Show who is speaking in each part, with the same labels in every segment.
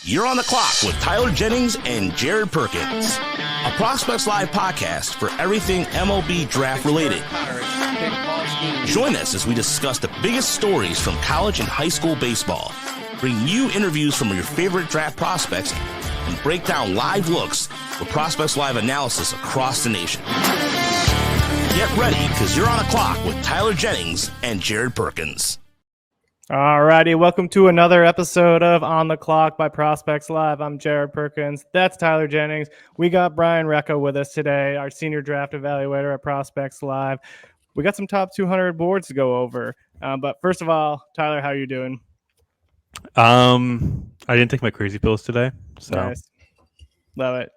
Speaker 1: You're on the clock with Tyler Jennings and Jared Perkins, a Prospects Live podcast for everything MLB Draft related. Join us as we discuss the biggest stories from college and high school baseball, bring you interviews from your favorite draft prospects, and break down live looks with Prospects Live analysis across the nation. Get ready, because you're on the clock with Tyler Jennings and Jared Perkins.
Speaker 2: Alrighty, welcome to another episode of On the Clock by Prospects Live. I'm Jared Perkins. That's Tyler Jennings. We got Brian Recca with us today, our senior draft evaluator at Prospects Live. We got some top 200 boards to go over. But first of all, Tyler, how are you doing?
Speaker 3: I didn't take my crazy pills today. So
Speaker 2: nice. Love it.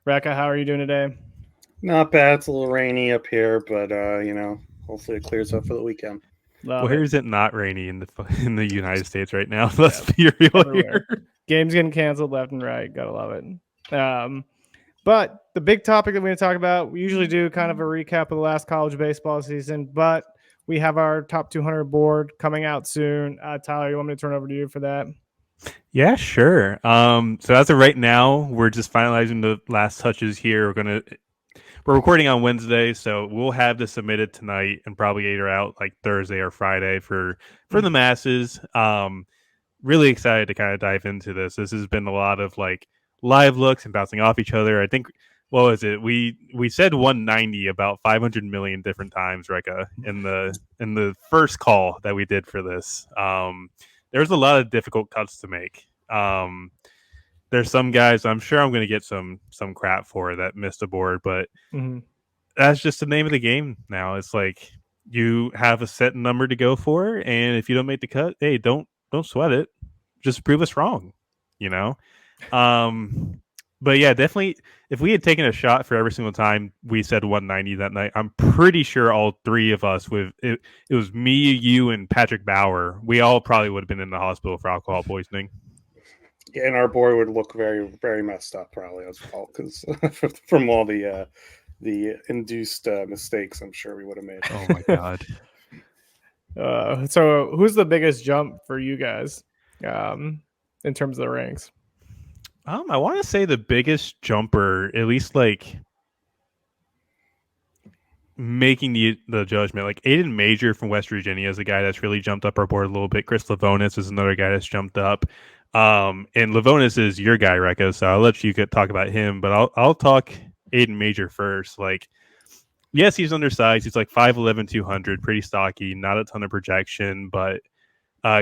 Speaker 2: Recca, how are you doing today?
Speaker 4: Not bad. It's a little rainy up here, but hopefully it clears up for the weekend.
Speaker 3: Where is it not rainy in the United States right now? Let's be real here.
Speaker 2: Games getting canceled left and right. Gotta love it. But the big topic that we're going to talk about, we usually do kind of a recap of the last college baseball season, but we have our top 200 board coming out soon. Tyler, you want me to turn over to you for that?
Speaker 3: Yeah, sure. So as of right now, we're just finalizing the last touches here. We're recording on Wednesday, so we'll have this submitted tonight and probably either out like Thursday or Friday for the masses. Really excited to kind of dive into this. This has been a lot of like live looks and bouncing off each other. I think, what was it? We said 190 about 500 million different times, Recca, in the first call that we did for this. There's a lot of difficult cuts to make. There's some guys I'm sure I'm going to get some crap for that missed a board, but that's just the name of the game now. It's like you have a set number to go for, and if you don't make the cut, hey, don't sweat it. Just prove us wrong, you know? But yeah, definitely, if we had taken a shot for every single time we said 190 that night, I'm pretty sure all three of us, it was me, you, and Patrick Bauer, we all probably would have been in the hospital for alcohol poisoning.
Speaker 4: Yeah, and our board would look very, very messed up probably as well, because from all the induced mistakes I'm sure we would have made.
Speaker 3: Oh my god.
Speaker 2: So who's the biggest jump for you guys in terms of the ranks?
Speaker 3: I want to say the biggest jumper, at least like making the judgment, like Aiden Major from West Virginia is a guy that's really jumped up our board a little bit. Chris Lavonis is another guy that's jumped up. And Lavonis is your guy, Recca, so I'll let you talk about him, but I'll talk Aiden Major first. Like, yes, he's undersized. He's like 5'11", 200, pretty stocky, not a ton of projection, but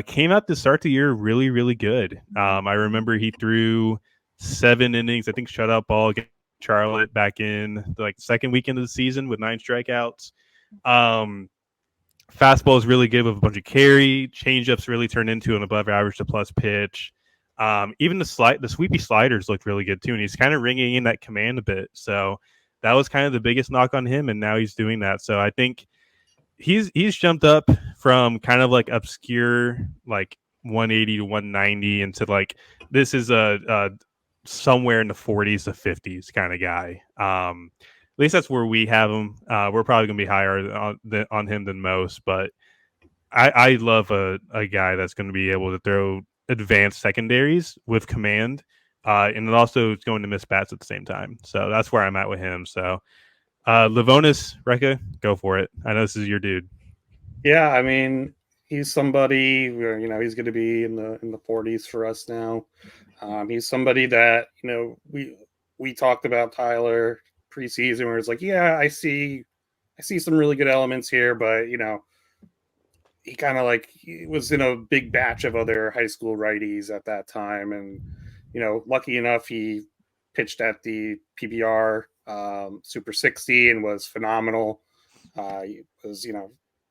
Speaker 3: came out to start the year really, really good. I remember he threw 7 innings, I think shutout ball against Charlotte back in the second weekend of the season with 9 strikeouts. Fastball is really good with a bunch of carry. Changeups really turned into an above average to plus pitch. Even the sweepy sliders looked really good too, and he's kind of ringing in that command a bit. So that was kind of the biggest knock on him, and now he's doing that. So I think he's jumped up from kind of like obscure like 180 to 190 into like this is a somewhere in the 40s to 50s kind of guy. At least that's where we have him. We're probably going to be higher on him than most, but I love a guy that's going to be able to throw advanced secondaries with command, and it also is going to miss bats at the same time. So that's where I'm at with him. So Lavonis, Recca, go for it. I know this is your dude.
Speaker 4: Yeah, I mean, he's somebody, he's going to be in the 40s for us now. He's somebody that, we talked about Tyler preseason where it's like, yeah, I see some really good elements here, but he kind of he was in a big batch of other high school righties at that time, and lucky enough he pitched at the PBR Super 60 and was phenomenal. He was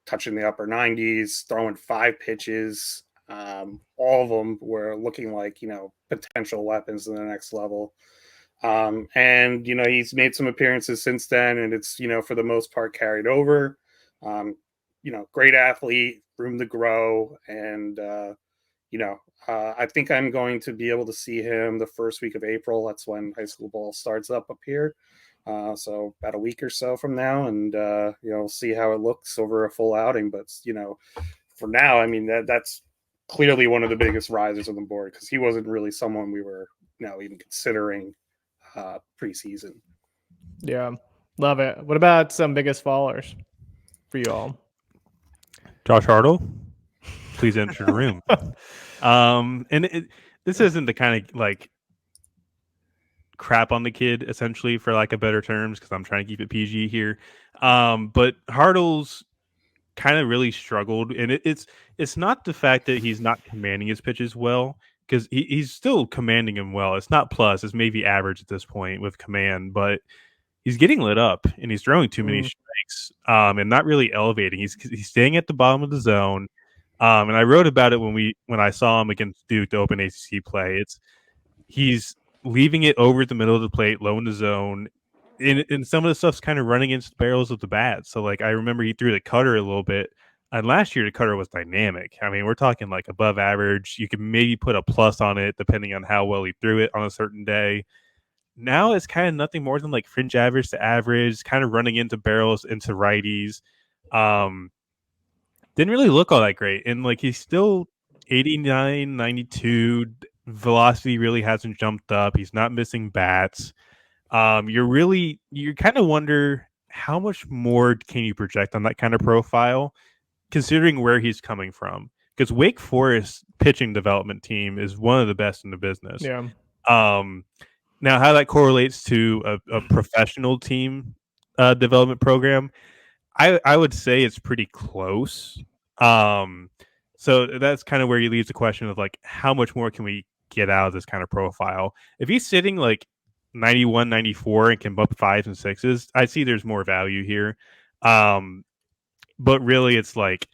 Speaker 4: touching the upper 90s, throwing 5 pitches. All of them were looking like potential weapons in the next level. And he's made some appearances since then, and it's for the most part carried over. Great athlete, room to grow, and I think I'm going to be able to see him the first week of April. That's when high school ball starts up here, so about a week or so from now, and we'll see how it looks over a full outing. But for now, I mean that's clearly one of the biggest risers on the board because he wasn't really someone we were even considering preseason.
Speaker 2: Yeah, love it. What about some biggest fallers for you all?
Speaker 3: Josh Hartle, please enter the room. This isn't the kind of like crap on the kid, essentially, for lack of better terms, because I'm trying to keep it PG here. But Hartle's kind of really struggled, and it's not the fact that he's not commanding his pitches well, because he's still commanding them well. It's not plus, it's maybe average at this point with command, but he's getting lit up and he's throwing too many strikes, and not really elevating. He's staying at the bottom of the zone. And I wrote about it when I saw him against Duke to open ACC play. He's leaving it over the middle of the plate, low in the zone. And some of the stuff's kind of running against the barrels of the bat. So, like, I remember he threw the cutter a little bit. And last year, the cutter was dynamic. I mean, we're talking like above average. You could maybe put a plus on it depending on how well he threw it on a certain day. Now it's kind of nothing more than like fringe average to average, kind of running into barrels, into righties. Didn't really look all that great. And like he's still 89, 92. Velocity really hasn't jumped up. He's not missing bats. You kind of wonder how much more can you project on that kind of profile, considering where he's coming from. Because Wake Forest pitching development team is one of the best in the business.
Speaker 2: Yeah.
Speaker 3: Now, how that correlates to a professional team development program, I would say it's pretty close. So that's kind of where you leave the question of like, how much more can we get out of this kind of profile? If he's sitting like 91, 94 and can bump 5s and 6s, I see there's more value here. But really, it's like,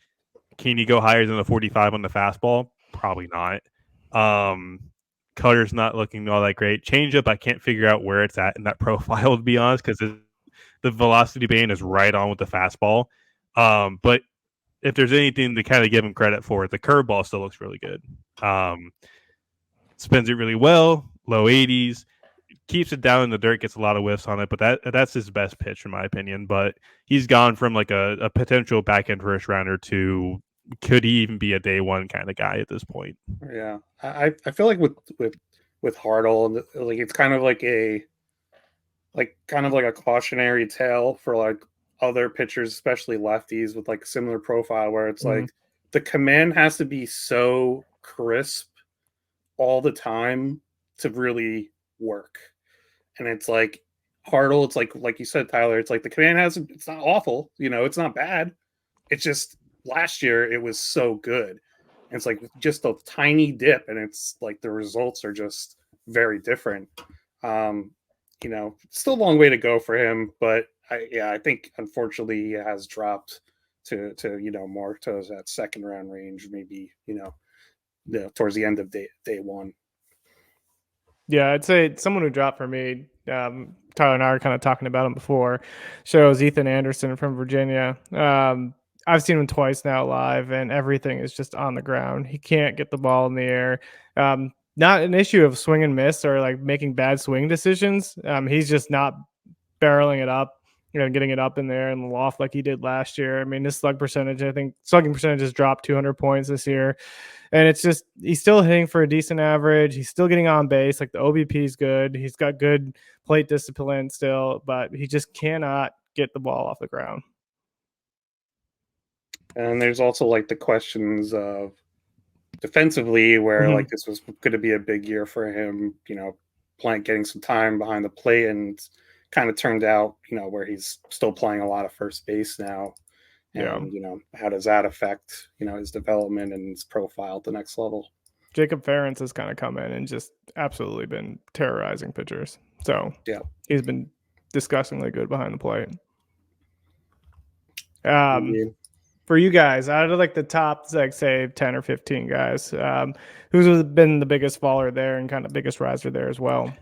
Speaker 3: can you go higher than a 45 on the fastball? Probably not. Cutter's not looking all that great. Changeup, I can't figure out where it's at in that profile, to be honest, because the velocity band is right on with the fastball. But if there's anything to kind of give him credit for, the curveball still looks really good. Spins it really well, low 80s, keeps it down in the dirt, gets a lot of whiffs on it, but that's his best pitch, in my opinion. But he's gone from like a potential back-end first rounder to could he even be a day one kind of guy at this point?
Speaker 4: Yeah, I feel like with Hartle, like it's kind of like a cautionary tale for like other pitchers, especially lefties with like a similar profile, where it's like the command has to be so crisp all the time to really work. And it's like Hartle, it's like you said, Tyler, it's like the command it's not awful, it's not bad. It's just last year it was so good. And it's like just a tiny dip, and it's like the results are just very different. Still a long way to go for him, but I think unfortunately he has dropped to more to that second round range, maybe towards the end of day one.
Speaker 2: Yeah, I'd say someone who dropped for me. Tyler and I were kind of talking about him before. Shows Ethan Anderson from Virginia. I've seen him twice now live, and everything is just on the ground. He can't get the ball in the air. Not an issue of swing and miss or like making bad swing decisions. He's just not barreling it up, getting it up in there in the loft like he did last year. I mean, his slugging percentage has dropped 200 points this year. And it's just, he's still hitting for a decent average. He's still getting on base. Like the OBP is good. He's got good plate discipline still, but he just cannot get the ball off the ground.
Speaker 4: And there's also like the questions of defensively where like this was going to be a big year for him, getting some time behind the plate, and kind of turned out, where he's still playing a lot of first base now. And, how does that affect, his development and his profile at the next level?
Speaker 2: Jacob Ferentz has kind of come in and just absolutely been terrorizing pitchers. So yeah, he's been disgustingly good behind the plate. For you guys, out of like the top, like say 10 or 15 guys, who's been the biggest faller there and kind of biggest riser there as well?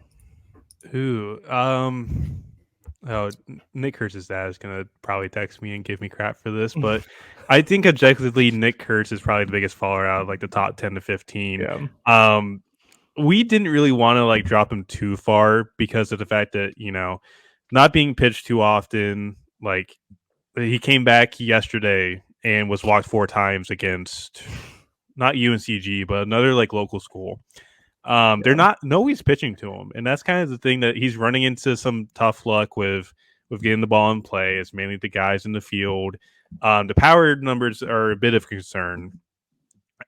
Speaker 3: Nick Kurtz's dad is going to probably text me and give me crap for this, but I think objectively Nick Kurtz is probably the biggest faller out of like the top 10 to 15. Yeah. We didn't really want to like drop him too far because of the fact that, not being pitched too often. Like he came back yesterday and was walked 4 times against not UNCG, but another like local school. They're not nobody's pitching to him, and that's kind of the thing that he's running into some tough luck with getting the ball in play. It's mainly the guys in the field. The power numbers are a bit of concern.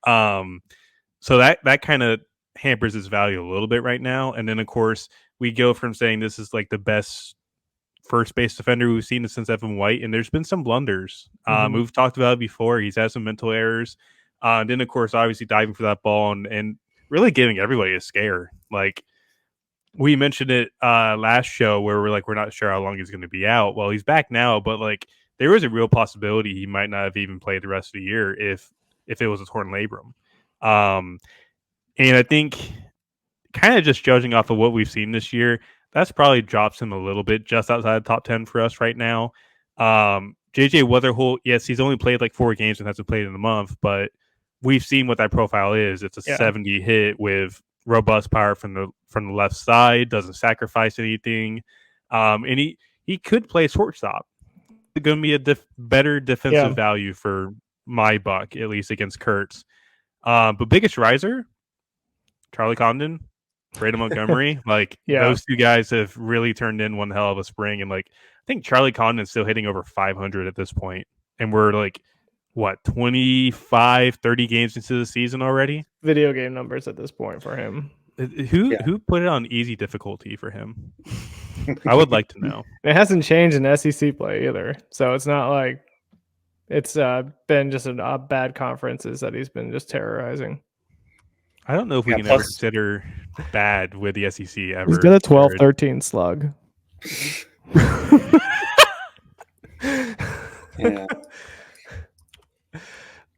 Speaker 3: So that kind of hampers his value a little bit right now. And then of course we go from saying this is like the best first base defender we've seen since Evan White, and there's been some blunders. We've talked about it before. He's had some mental errors. And then of course obviously diving for that ball and really giving everybody a scare. Like we mentioned it last show where we're not sure how long he's going to be out. Well, he's back now, but like there was a real possibility he might not have even played the rest of the year if it was a torn labrum. And I think kind of just judging off of what we've seen this year, that's probably drops him a little bit just outside the top 10 for us right now. JJ Weatherholt, yes, he's only played like 4 games and hasn't played in a month, but we've seen what that profile is. It's a 70 hit with robust power from the left side, doesn't sacrifice anything. And he could play shortstop. It's going to be a better defensive value for my buck, at least against Kurtz. But biggest riser, Charlie Condon, Brandon Montgomery. Like those two guys have really turned in one hell of a spring. And like I think Charlie Condon's still hitting over 500 at this point. And we're like, what, 25, 30 games into the season already?
Speaker 2: Video game numbers at this point for him.
Speaker 3: Who put it on easy difficulty for him? I would like to know.
Speaker 2: It hasn't changed in SEC play either. So it's not like it's been just a bad conferences that he's been just terrorizing.
Speaker 3: I don't know if we can ever consider bad with the SEC ever.
Speaker 2: He's got a 12-13 slug.
Speaker 4: Yeah.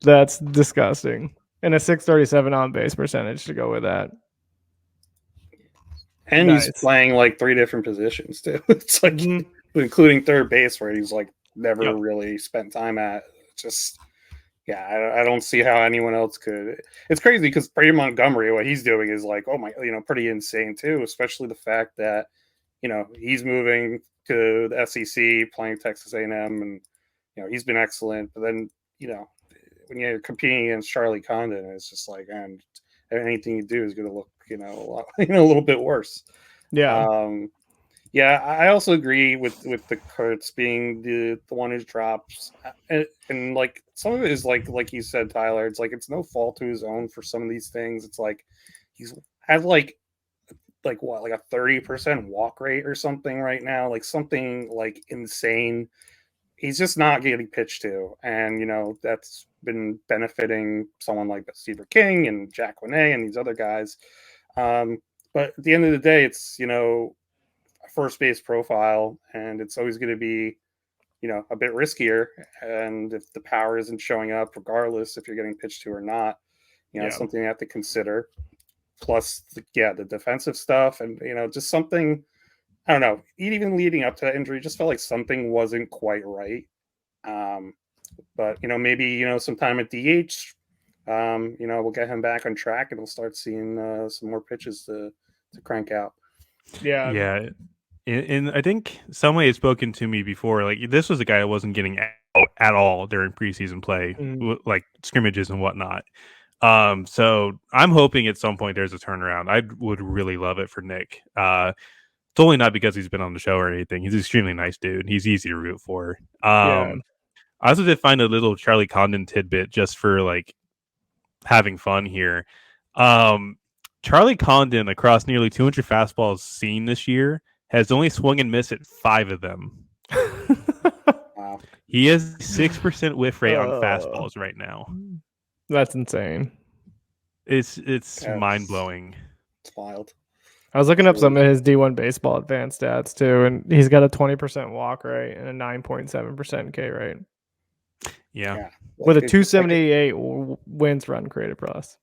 Speaker 2: That's disgusting. And a 637 on base percentage to go with that.
Speaker 4: And he's playing like 3 different positions too. It's like including third base where he's like never really spent time at. Just I don't see how anyone else could. It's crazy because Brady Montgomery, what he's doing is like, oh my, pretty insane too. Especially the fact that he's moving to the SEC, playing Texas A&M, and he's been excellent. But then when you're competing against Charlie Condon, it's just like, and anything you do is going to look a little bit worse. I also agree with the Kurtz being the one who drops, and like some of it is like you said, Tyler. It's like it's no fault to his own for some of these things. It's like he's had like a 30% walk rate or something right now, like something like insane. He's just not getting pitched to, and that's been benefiting someone like Steve King and Jack Winay and these other guys. But at the end of the day, it's a first base profile, and it's always going to be a bit riskier. And if the power isn't showing up, regardless if you're getting pitched to or not, something you have to consider. Plus, the defensive stuff, and just something. I don't know. Even leading up to that injury, just felt like something wasn't quite right. But maybe sometime at DH, we'll get him back on track, and we'll start seeing some more pitches to crank out.
Speaker 3: Yeah. And I think somebody had spoken to me before. Like this was a guy that wasn't getting out at all during preseason play, like scrimmages and whatnot. So I'm hoping at some point there's a turnaround. I would really love it for Nick. It's only not because he's been on the show or anything. He's an extremely nice dude. He's easy to root for. I also did find a little Charlie Condon tidbit just for like having fun here. Charlie Condon, across nearly 200 fastballs seen this year, has only swung and missed at 5 of them.
Speaker 4: Wow.
Speaker 3: He has 6% whiff rate on fastballs right now.
Speaker 2: That's insane.
Speaker 3: It's mind blowing.
Speaker 4: It's wild.
Speaker 2: I was looking up some of his D1 baseball advanced stats too, and he's got a 20% walk rate and a 9.7% K rate.
Speaker 3: Yeah.
Speaker 2: With a 278 wins run created plus.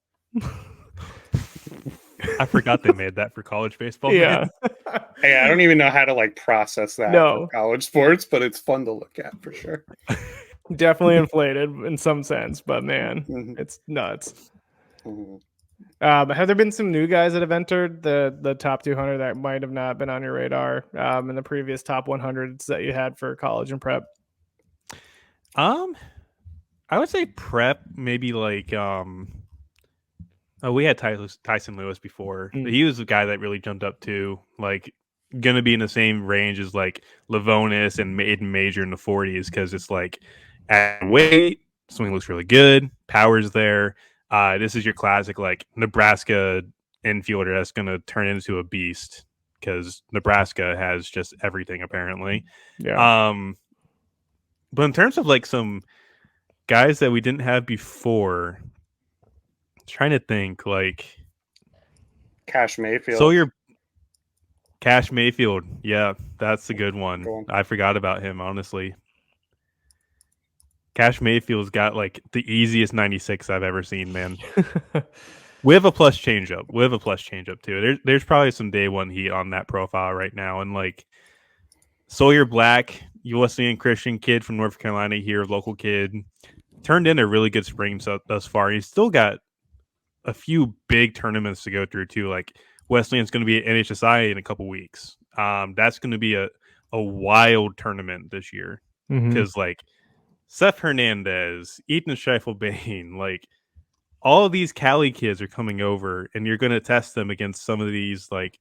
Speaker 3: I forgot they made that for college baseball.
Speaker 2: Yeah.
Speaker 4: Hey, I don't even know how to like process that for college sports, but it's fun to look at for sure.
Speaker 2: Definitely inflated in some sense, but man, it's nuts. Have there been some new guys that have entered the top 200 that might have not been on your radar in the previous top 100s that you had for college and prep?
Speaker 3: I would say prep, maybe like We had Tyson Lewis before.
Speaker 2: Mm.
Speaker 3: He was the guy that really jumped up too. Like, going to be in the same range as like Lavonis and Aiden Major in the 40s because it's like at weight, swing looks really good, power's there. This is your classic like Nebraska infielder that's going to turn into a beast because Nebraska has just everything apparently.
Speaker 2: Yeah.
Speaker 3: But in terms of like some guys that we didn't have before, trying to think like
Speaker 4: Cash Mayfield.
Speaker 3: So you're Cash Mayfield. Yeah, that's a good one.
Speaker 4: Go on.
Speaker 3: I forgot about him, honestly. Cash Mayfield's got like the easiest 96 I've ever seen, man. With a plus changeup too. There's probably some day one heat on that profile right now. And like Sawyer Black, USC Christian kid from North Carolina here, local kid, turned in a really good spring thus far. He's still got a few big tournaments to go through too. Like Wesleyan's going to be at NHSI in a couple weeks. That's going to be a wild tournament this year because like Seth Hernandez, Ethan Scheifele-Bain, like all of these Cali kids are coming over, and you're going to test them against some of these like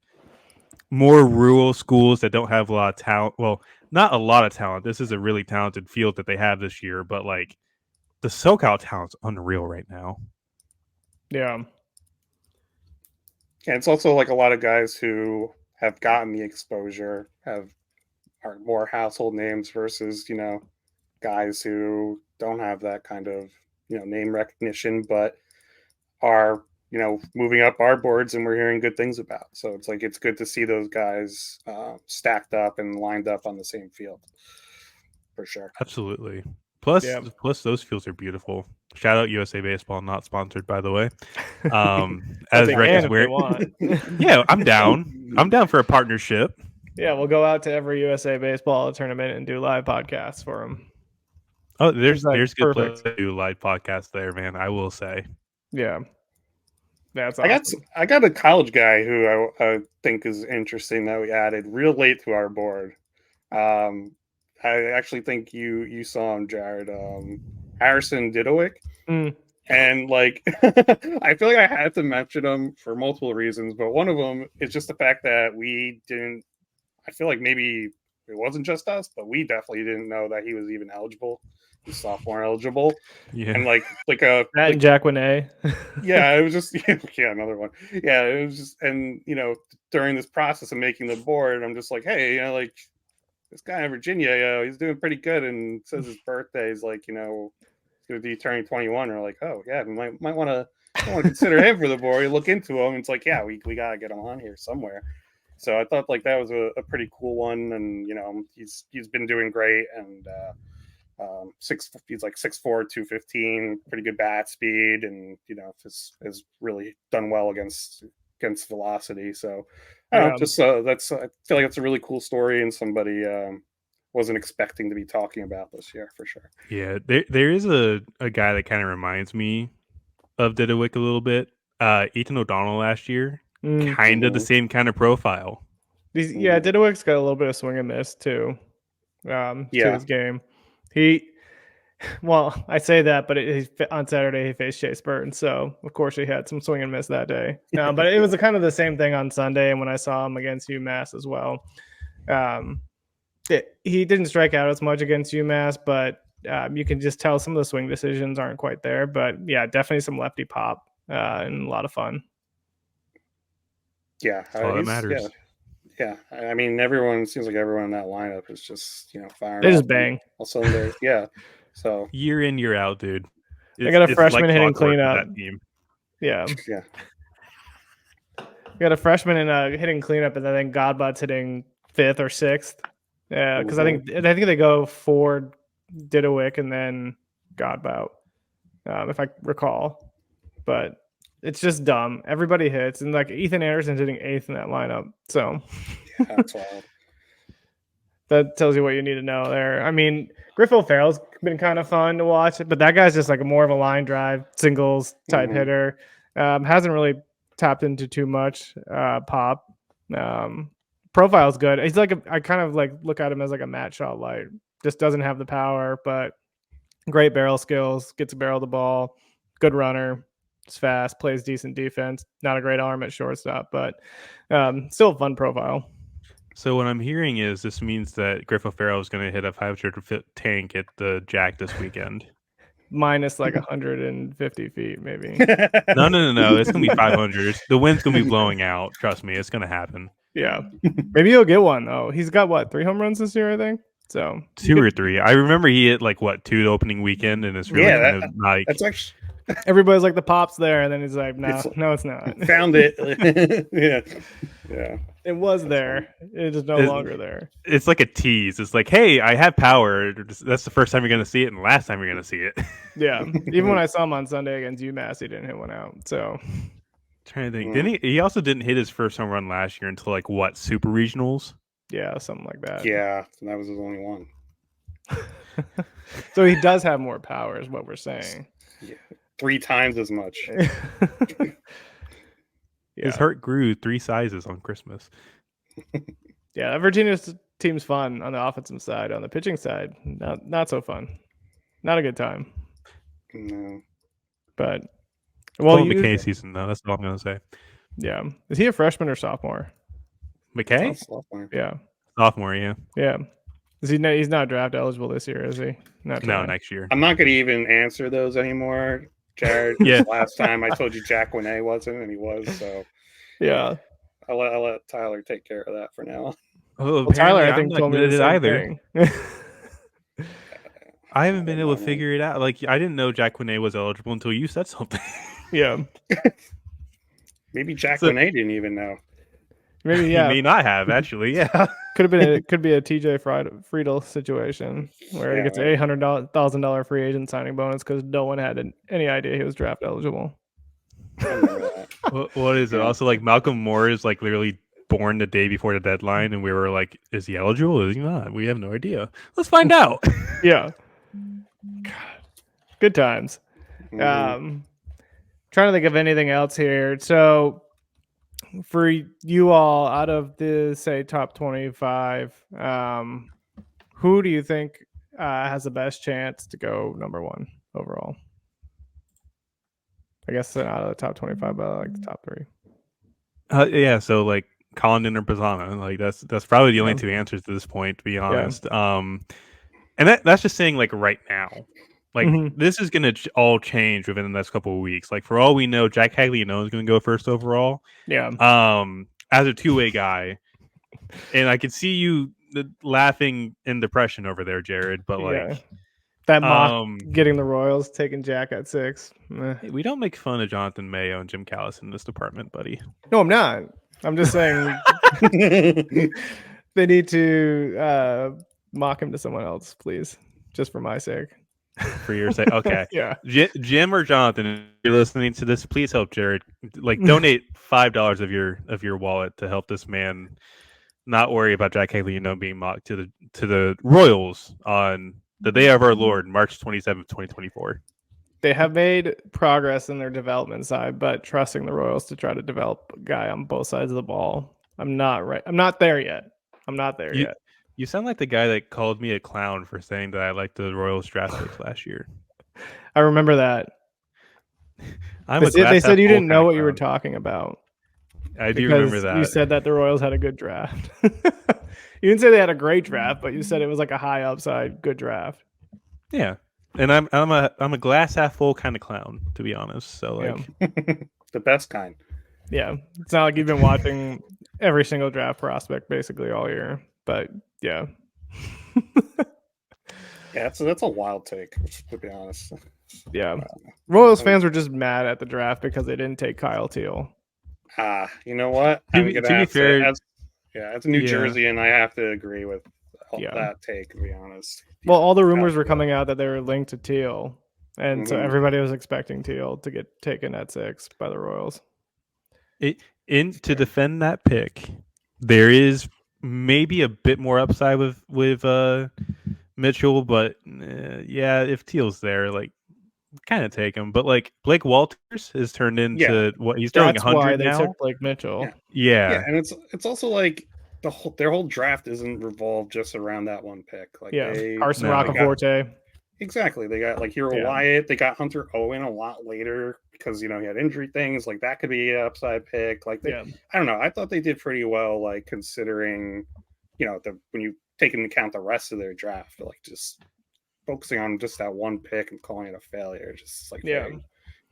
Speaker 3: more rural schools that don't have a lot of talent. Well, not a lot of talent. This is a really talented field that they have this year, but like the SoCal talent's unreal right now.
Speaker 2: Yeah.
Speaker 4: And it's also like a lot of guys who have gotten the exposure are more household names versus, guys who don't have that kind of, name recognition, but are, moving up our boards and we're hearing good things about. So it's like, it's good to see those guys stacked up and lined up on the same field for sure.
Speaker 3: Absolutely. Plus those fields are beautiful. Shout out USA Baseball, not sponsored, by the way. As Recca's wearing, yeah, I'm down. I'm down for a partnership.
Speaker 2: Yeah, we'll go out to every USA Baseball tournament and do live podcasts for them.
Speaker 3: Oh, there's good place to do live podcasts there, man. I will say.
Speaker 2: Yeah, that's awesome.
Speaker 4: I got a college guy who I think is interesting that we added real late to our board. I actually think you saw him, Jared. Harrison Didowick. And like I feel like I had to mention him for multiple reasons, but one of them is just the fact that I feel like maybe it wasn't just us, but we definitely didn't know that he was even eligible. He's sophomore eligible.
Speaker 2: Yeah.
Speaker 4: And like Matt
Speaker 2: and Jack Winay.
Speaker 4: Yeah, it was just another one. Yeah, it was just, and during this process of making the board, I'm just like, hey, like this guy in Virginia, he's doing pretty good, and says his birthday is like, he's going to be turning 21. Or like, oh yeah, we might want to consider him for the board. You look into him, and it's like, yeah, we got to get him on here somewhere. So I thought like that was a pretty cool one, and he's been doing great, and he's like 6'4", 215, pretty good bat speed, and has really done well against velocity. So I don't know, I feel like that's a really cool story, and somebody wasn't expecting to be talking about this year for sure.
Speaker 3: Yeah, there is a guy that kind of reminds me of Didowick a little bit. Ethan O'Donnell last year, kind of the same kind of profile.
Speaker 2: Yeah, Didowick's got a little bit of swing and miss too. To his game. I say that, but on Saturday he faced Chase Burton, so of course he had some swing and miss that day. But it was kind of the same thing on Sunday, and when I saw him against UMass as well. He didn't strike out as much against UMass, but you can just tell some of the swing decisions aren't quite there. But yeah, definitely some lefty pop and a lot of fun.
Speaker 4: Yeah,
Speaker 3: that's all that matters.
Speaker 4: Yeah, I mean, seems like everyone in that lineup is just firing.
Speaker 2: They just bang
Speaker 4: all cylinders. Yeah, so
Speaker 3: year in, year out, dude.
Speaker 2: They got a freshman hitting cleanup. Yeah. We got a freshman in hitting cleanup, and then Godbot's hitting 5th or 6th. Yeah, because I think they go Ford, Didowick, and then Godbout, if I recall. But it's just dumb. Everybody hits, and like Ethan Anderson's hitting 8th in that lineup. So
Speaker 4: that's wild.
Speaker 2: That tells you what you need to know there. I mean, Griff O'Farrell's been kind of fun to watch, but that guy's just like more of a line drive, singles type hitter. Hasn't really tapped into too much pop. Profile's good. He's like I kind of like look at him as like a Matt Shaw light. Just doesn't have the power, but great barrel skills. Gets a barrel the ball. Good runner. It's fast, plays decent defense. Not a great arm at shortstop, but still a fun profile.
Speaker 3: So what I'm hearing is this means that Griff O'Farrell is going to hit a 500-foot tank at the Jack this weekend.
Speaker 2: Minus like 150 feet, maybe.
Speaker 3: No. It's going to be 500. The wind's going to be blowing out. Trust me, it's going to happen.
Speaker 2: Yeah. Maybe he'll get one, though. He's got, what, 3 home runs this year, I think? So
Speaker 3: 2 or 3. I remember he hit like 2 the opening weekend, and it's really kind of like
Speaker 4: that's actually
Speaker 2: everybody's like the pop's there, and then he's like, no, it's not.
Speaker 4: found it. yeah.
Speaker 2: It was there. It is no longer there.
Speaker 3: It's like a tease. It's like, hey, I have power. That's the first time you're going to see it, and the last time you're going to see it.
Speaker 2: Yeah. Even when I saw him on Sunday against UMass, he didn't hit one out. So
Speaker 3: Trying to think. Didn't he also didn't hit his first home run last year until super regionals?
Speaker 2: yeah, something like that.
Speaker 4: Yeah, that was his only one.
Speaker 2: So he does have more power, is what we're saying.
Speaker 4: Yeah, 3 times as much.
Speaker 2: Yeah.
Speaker 3: His heart grew 3 sizes on Christmas.
Speaker 2: Yeah, Virginia's team's fun on the offensive side. On the pitching side, not so fun. Not a good time.
Speaker 4: No.
Speaker 2: But
Speaker 3: Well, McKay season though. That's all I'm gonna say.
Speaker 2: Yeah, is he a freshman or sophomore?
Speaker 3: McKay?
Speaker 2: Yeah,
Speaker 3: Sophomore. Yeah.
Speaker 2: Yeah. Is he? He's not draft eligible this year, is he?
Speaker 3: No, next year.
Speaker 4: I'm not going to even answer those anymore, Jared.
Speaker 3: Yeah.
Speaker 4: Last time I told you Jack Winay wasn't, and he was. So
Speaker 2: yeah,
Speaker 4: I'll let Tyler take care of that for now.
Speaker 3: Well,
Speaker 2: Tyler, I think told me the same
Speaker 3: either.
Speaker 2: thing.
Speaker 3: I haven't been able to figure it out. Like, I didn't know Jack Winay was eligible until you said something.
Speaker 2: Yeah.
Speaker 4: Maybe Jack Winay didn't even know.
Speaker 2: Maybe, yeah.
Speaker 3: He may not have, actually. Yeah.
Speaker 2: Could be a TJ Friedel situation where he gets a $800,000 free agent signing bonus because no one had any idea he was draft eligible.
Speaker 3: What is it? Also, like, Malcolm Moore is like literally born the day before the deadline, and we were like, is he eligible? Is he not? We have no idea. Let's find out.
Speaker 2: Yeah. God. Good times.
Speaker 4: Mm-hmm.
Speaker 2: Trying to think of anything else here. So for you all, out of the, say, top 25, who do you think has the best chance to go number 1 overall? I guess not out of the top 25, but like the top 3.
Speaker 3: Yeah, so like Condon or Bazzana, like that's probably the only 2 answers to this point, to be honest. Yeah. And that's just saying like right now. Like this is gonna all change within the next couple of weeks. Like for all we know, Jack Hagley is going to go first overall.
Speaker 2: Yeah.
Speaker 3: As a 2-way guy, and I could see you laughing in depression over there, Jared. But like
Speaker 2: that mock getting the Royals taking Jack at 6.
Speaker 3: We don't make fun of Jonathan Mayo and Jim Callis in this department, buddy.
Speaker 2: No, I'm not. I'm just saying they need to mock him to someone else, please, just for my sake.
Speaker 3: For your sake, okay.
Speaker 2: Yeah.
Speaker 3: Jim or Jonathan, if you're listening to this, please help Jared. Like, donate $5 of your wallet to help this man not worry about Jack Hagley, being mocked to the Royals on the day of our Lord, March 27th, 2024.
Speaker 2: They have made progress in their development side, but trusting the Royals to try to develop a guy on both sides of the ball, I'm not there yet. Yet.
Speaker 3: You sound like the guy that called me a clown for saying that I liked the Royals draft picks last year.
Speaker 2: I remember that. They said you didn't know what you were talking about.
Speaker 3: I do remember that.
Speaker 2: You said that the Royals had a good draft. You didn't say they had a great draft, but you said it was like a high upside, good draft.
Speaker 3: Yeah. And I'm a glass half full kind of clown, to be honest. So like
Speaker 4: the best kind.
Speaker 2: Yeah. It's not like you've been watching every single draft prospect basically all year. But yeah.
Speaker 4: Yeah, that's a wild take, to be honest.
Speaker 2: Yeah. Royals fans were just mad at the draft because they didn't take Kyle Teal.
Speaker 4: You know what?
Speaker 3: To be fair,
Speaker 4: as a New Jerseyan, I have to agree with that take, to be honest.
Speaker 2: Well, all the rumors were coming out that they were linked to Teal. And so everybody was expecting Teal to get taken at 6 by the Royals.
Speaker 3: To defend that pick, there is maybe a bit more upside with Mitchell, but if Teal's there, like, kind of take him. But like Blake Walters has turned into what he's throwing 100 now.
Speaker 2: They took Blake Mitchell.
Speaker 4: Yeah, and it's also like their whole draft isn't revolved just around that one pick. Like
Speaker 2: Carson Roccaforte.
Speaker 4: Exactly. They got like Hero Wyatt. They got Hunter Owen a lot later because he had injury things, like that could be an upside pick. Like
Speaker 2: Yeah.
Speaker 4: I don't know. I thought they did pretty well, like considering, when you take into account the rest of their draft, like just focusing on just that one pick and calling it a failure, just like very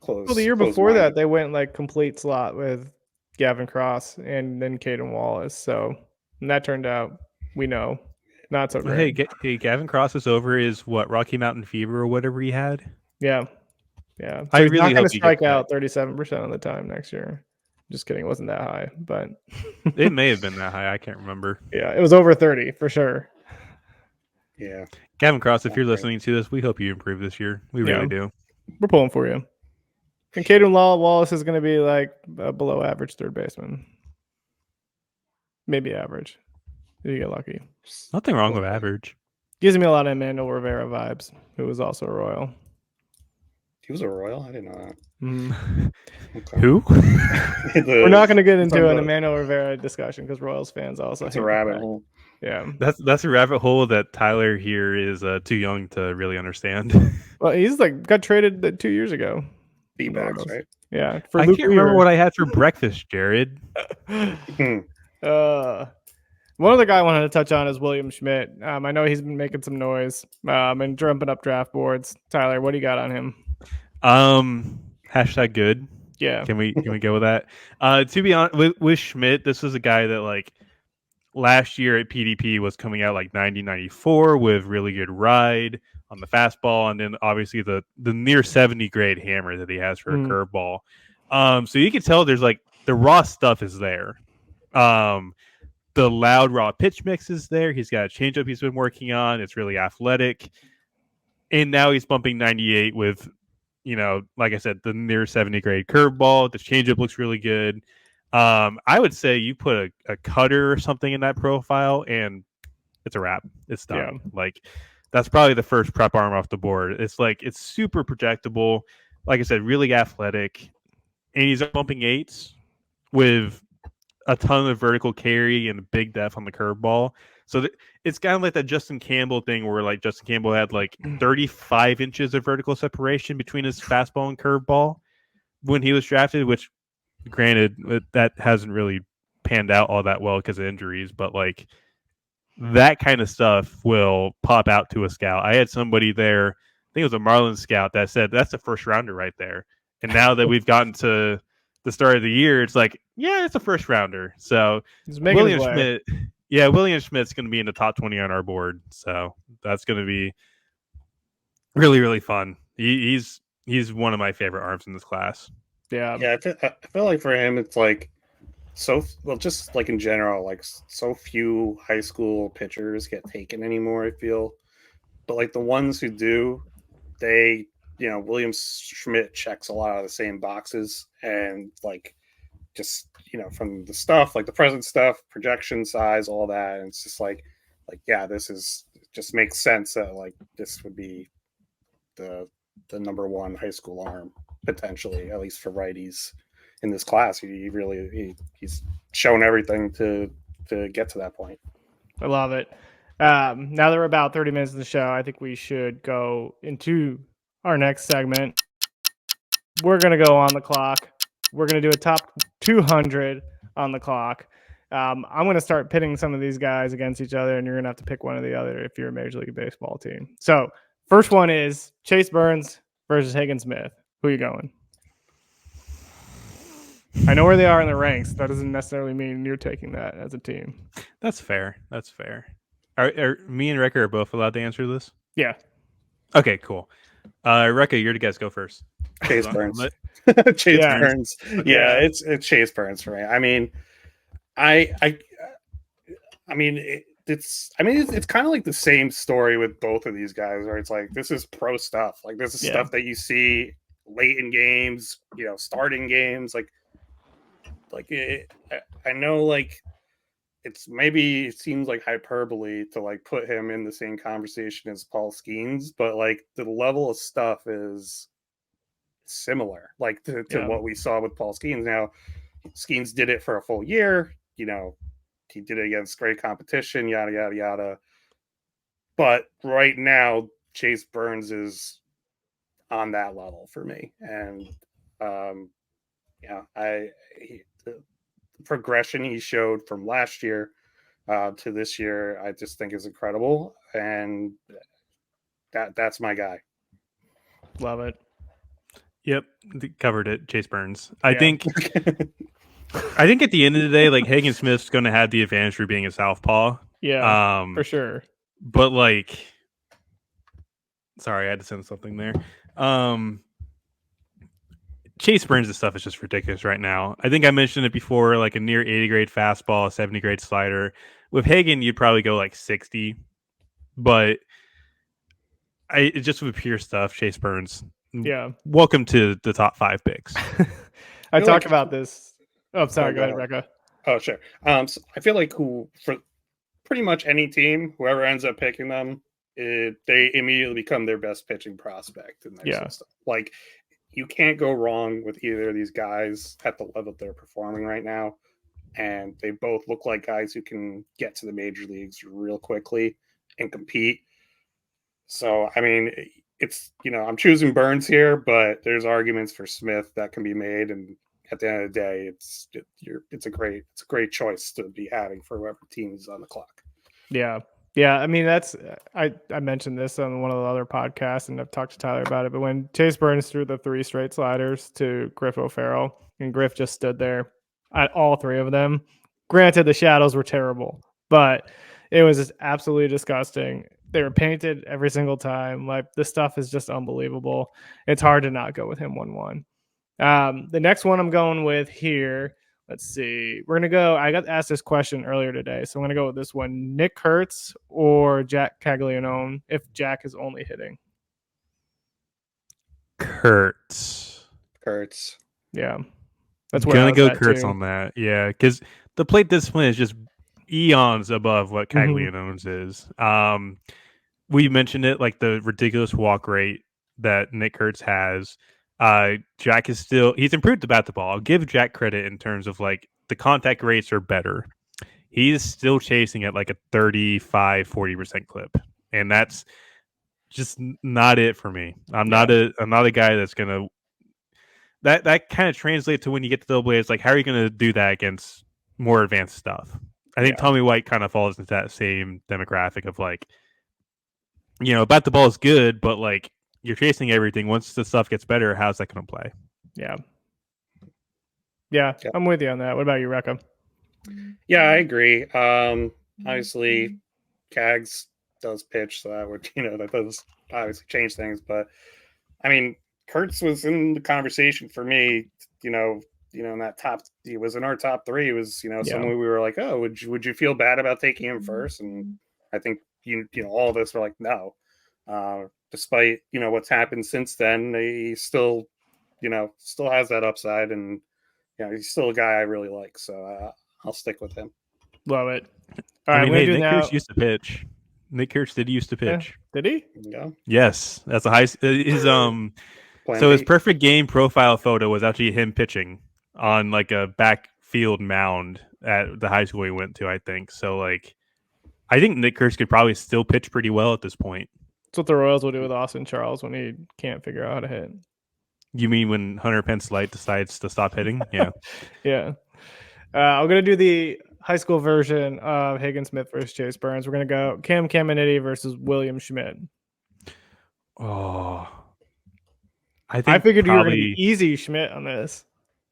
Speaker 4: close.
Speaker 2: Well, the year before that, they went like complete slot with Gavin Cross and then Caden Wallace. So and that turned out, we know, not so great.
Speaker 3: Hey, Gavin Cross is over his Rocky Mountain fever or whatever he had.
Speaker 2: Yeah. So
Speaker 3: I
Speaker 2: he's
Speaker 3: really
Speaker 2: not going
Speaker 3: hope
Speaker 2: to
Speaker 3: he
Speaker 2: strike
Speaker 3: gets
Speaker 2: out 37% of the time next year. Just kidding, it wasn't that high, but
Speaker 3: it may have been that high. I can't remember.
Speaker 2: Yeah, it was over 30 for sure.
Speaker 4: Yeah,
Speaker 3: Gavin Cross, if you're listening to this, we hope you improve this year. We really do.
Speaker 2: We're pulling for you. And Caden Wallace is going to be like a below average third baseman, maybe average. If you get lucky.
Speaker 3: Nothing wrong with average.
Speaker 2: Gives me a lot of Emmanuel Rivera vibes, who was also a Royal.
Speaker 4: He was a Royal? I didn't know that.
Speaker 3: Okay. Who?
Speaker 2: We're not going to get into an Emmanuel Rivera discussion because Royals fans also.
Speaker 4: That's a rabbit hole.
Speaker 2: Yeah,
Speaker 3: that's a rabbit hole that Tyler here is too young to really understand.
Speaker 2: Well, he's like got traded 2 years ago.
Speaker 4: D-backs, right?
Speaker 2: Yeah,
Speaker 3: I can't remember what I had for breakfast, Jared.
Speaker 2: One other guy I wanted to touch on is William Schmidt. I know he's been making some noise and jumping up draft boards. Tyler, what do you got on him?
Speaker 3: Hashtag good.
Speaker 2: Yeah.
Speaker 3: Can we go with that? To be honest, with Schmidt, this was a guy that like last year at PDP was coming out like 90-94 with really good ride on the fastball, and then obviously the near 70 grade hammer that he has for a curveball. So you can tell there's like the raw stuff is there. The loud raw pitch mix is there. He's got a changeup he's been working on. It's really athletic. And now he's bumping 98 with, like I said, the near 70 grade curveball. The changeup looks really good. I would say you put a cutter or something in that profile and it's a wrap. It's done.
Speaker 2: Yeah.
Speaker 3: Like that's probably the first prep arm off the board. It's like it's super projectable. Like I said, really athletic. And he's bumping eights with a ton of vertical carry and big depth on the curveball. So it's kind of like that Justin Campbell thing where like Justin Campbell had like 35 inches of vertical separation between his fastball and curveball when he was drafted, which granted that hasn't really panned out all that well because of injuries, but like that kind of stuff will pop out to a scout. I had somebody there, I think it was a Marlins scout, that said that's a first rounder right there. And now that we've gotten to the start of the year, it's like, yeah, it's a first rounder. So William Schmidt's going to be in the top 20 on our board. So that's going to be really, really fun. He's one of my favorite arms in this class.
Speaker 2: Yeah.
Speaker 4: I feel like for him, it's like just like in general, like so few high school pitchers get taken anymore, I feel. But like the ones who do, they, William Schmidt checks a lot of the same boxes, and like just from the stuff, like the present stuff, projection size, all that, and it's just like yeah, this is just makes sense that like this would be the number one high school arm potentially, at least for righties in this class. He's shown everything to get to that point.
Speaker 2: I love it. Now that we're about 30 minutes of the show, I think we should go into our next segment. We're going to go on the clock. We're going to do a top 200 on the clock. I'm going to start pitting some of these guys against each other, and you're going to have to pick one or the other if you're a Major League Baseball team. So first one is Chase Burns versus Hagen Smith. Who are you going? I know where they are in the ranks. That doesn't necessarily mean you're taking that as a team.
Speaker 3: That's fair. Are me and Recca are both allowed to answer this?
Speaker 2: Yeah.
Speaker 3: Okay, cool. Recca, you're the guys. Go first.
Speaker 4: Chase Burns. Burns. Yeah, it's Chase Burns for me. I mean, it's kind of like the same story with both of these guys, where it's like this is pro stuff. Like this is stuff that you see late in games, starting games. I know, like it seems like hyperbole to like put him in the same conversation as Paul Skeens, but like the level of stuff is similar, like to what we saw with Paul Skeens. Now, Skeens did it for a full year. He did it against great competition, yada yada yada. But right now, Chase Burns is on that level for me, and The progression he showed from last year to this year, I just think is incredible, and that's my guy.
Speaker 2: Love it.
Speaker 3: Yep, covered it. Chase Burns. I
Speaker 2: Yeah.
Speaker 3: think at the end of the day, like Hagen Smith's going to have the advantage for being a southpaw.
Speaker 2: Yeah, for sure.
Speaker 3: But like, sorry, I had to send something there. Chase Burns' stuff is just ridiculous right now. I think I mentioned it before, like a near 80 grade fastball, a 70 grade slider. With Hagen, you'd probably go like 60, but just with pure stuff, Chase Burns.
Speaker 2: Yeah.
Speaker 3: Welcome to the top 5 picks.
Speaker 2: I talked about this. Oh, sorry. Go ahead, Recca.
Speaker 4: Oh, sure. So I feel like for pretty much any team, whoever ends up picking them, they immediately become their best pitching prospect in their system. Like, you can't go wrong with either of these guys at the level they're performing right now. And they both look like guys who can get to the major leagues real quickly and compete. So, I mean, it's, I'm choosing Burns here, but there's arguments for Smith that can be made. And at the end of the day, it's a great choice to be having for whoever team is on the clock.
Speaker 2: Yeah. Yeah. I mean, I mentioned this on one of the other podcasts, and I've talked to Tyler about it, but when Chase Burns threw the 3 straight sliders to Griff O'Farrell, and Griff just stood there at all 3 of them, granted the shadows were terrible, but it was just absolutely disgusting. They were painted every single time. Like, this stuff is just unbelievable. It's hard to not go with him 1-1. The next one I'm going with here, let's see. We're going to go, I got asked this question earlier today, so I'm going to go with this one. Nick Kurtz or Jack Caglianone if Jack is only hitting?
Speaker 3: Kurtz.
Speaker 2: Yeah. That's
Speaker 3: where I'm going to go Kurtz on that. Yeah, because the plate discipline is just eons above what Caglianone's is. We mentioned it, like the ridiculous walk rate that Nick Kurtz has. Jack is he's improved the bat to ball. I'll give Jack credit in terms of like the contact rates are better. He's still chasing at like a 35-40% clip, and that's just not it for me. I'm not a guy that's gonna that kind of translates to when you get to Double A. It's like, how are you gonna do that against more advanced stuff? I think Tommy White kind of falls into that same demographic of like, bat the ball is good, but like you're chasing everything. Once the stuff gets better, how's that going to play?
Speaker 2: Yeah, I'm with you on that. What about you, Recca?
Speaker 4: Yeah, I agree. Obviously, Cags does pitch, so that would, that does obviously change things. But I mean, Kurtz was in the conversation for me. In that he was in our top 3. He was, someone we were like, oh, would you feel bad about taking him first? And I think all of us were like, no. Despite what's happened since then, he still has that upside, and he's still a guy I really like. So I'll stick with him.
Speaker 2: Love it. All right,
Speaker 3: Nick Kurtz used to pitch. Nick Kurtz did used to pitch.
Speaker 2: Did he?
Speaker 4: Yeah.
Speaker 3: Yes, that's a high. His perfect game profile photo was actually him pitching on like a backfield mound at the high school he went to, I think. So like, I think Nick Kurtz could probably still pitch pretty well at this point.
Speaker 2: That's what the Royals will do with Austin Charles when he can't figure out how to hit.
Speaker 3: You mean when Hunter Pence Light decides to stop hitting? Yeah.
Speaker 2: Yeah. I'm going to do the high school version of Hagen Smith versus Chase Burns. We're going to go Cam Caminiti versus William Schmidt.
Speaker 3: Oh. I
Speaker 2: figured you were going to be easy Schmidt on this.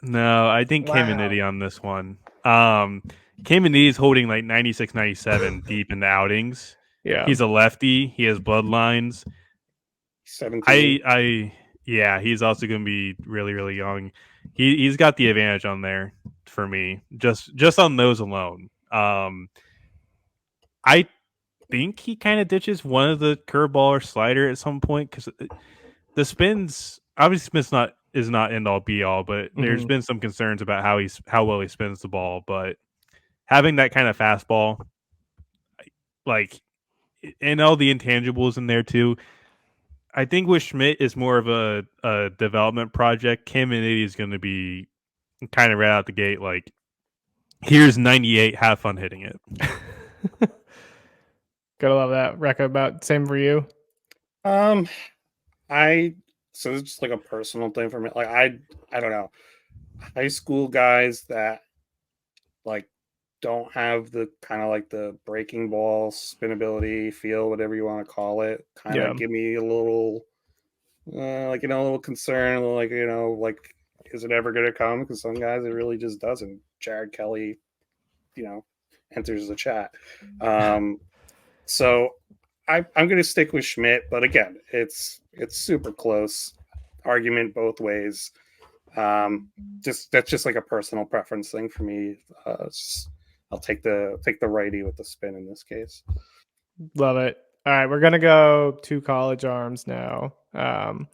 Speaker 3: No, I think Caminiti on this one. Caminiti is holding like 96, 97 deep in the outings.
Speaker 2: Yeah.
Speaker 3: He's a lefty. He has bloodlines.
Speaker 4: 17.
Speaker 3: He's also going to be really, really young. He's got the advantage on there for me, just on those alone. I think he kind of ditches one of the curveball or slider at some point because the spins, obviously Smith's is not end all be all, but there's been some concerns about how well he spins the ball. But having that kind of fastball, like, and all the intangibles in there too. I think with Schmidt is more of a development project. Caminiti is going to be kind of right out the gate. Like, here's 98. Have fun hitting it.
Speaker 2: Gotta love that. Recca, about same for you.
Speaker 4: I so it's just like a personal thing for me. Like I don't know, high school guys that like don't have the kind of like the breaking ball spin ability, feel, whatever you want to call it, kind
Speaker 2: Yeah.
Speaker 4: of give me a little like, a little concern, a little, like, like, is it ever going to come? Because some guys, it really just doesn't. Jared Kelly, enters the chat. So I'm going to stick with Schmidt, but again, it's super close. Argument both ways. That's just like a personal preference thing for me. I'll take the righty with the spin in this case.
Speaker 2: Love it. All right, we're gonna go 2 college arms now. Gonna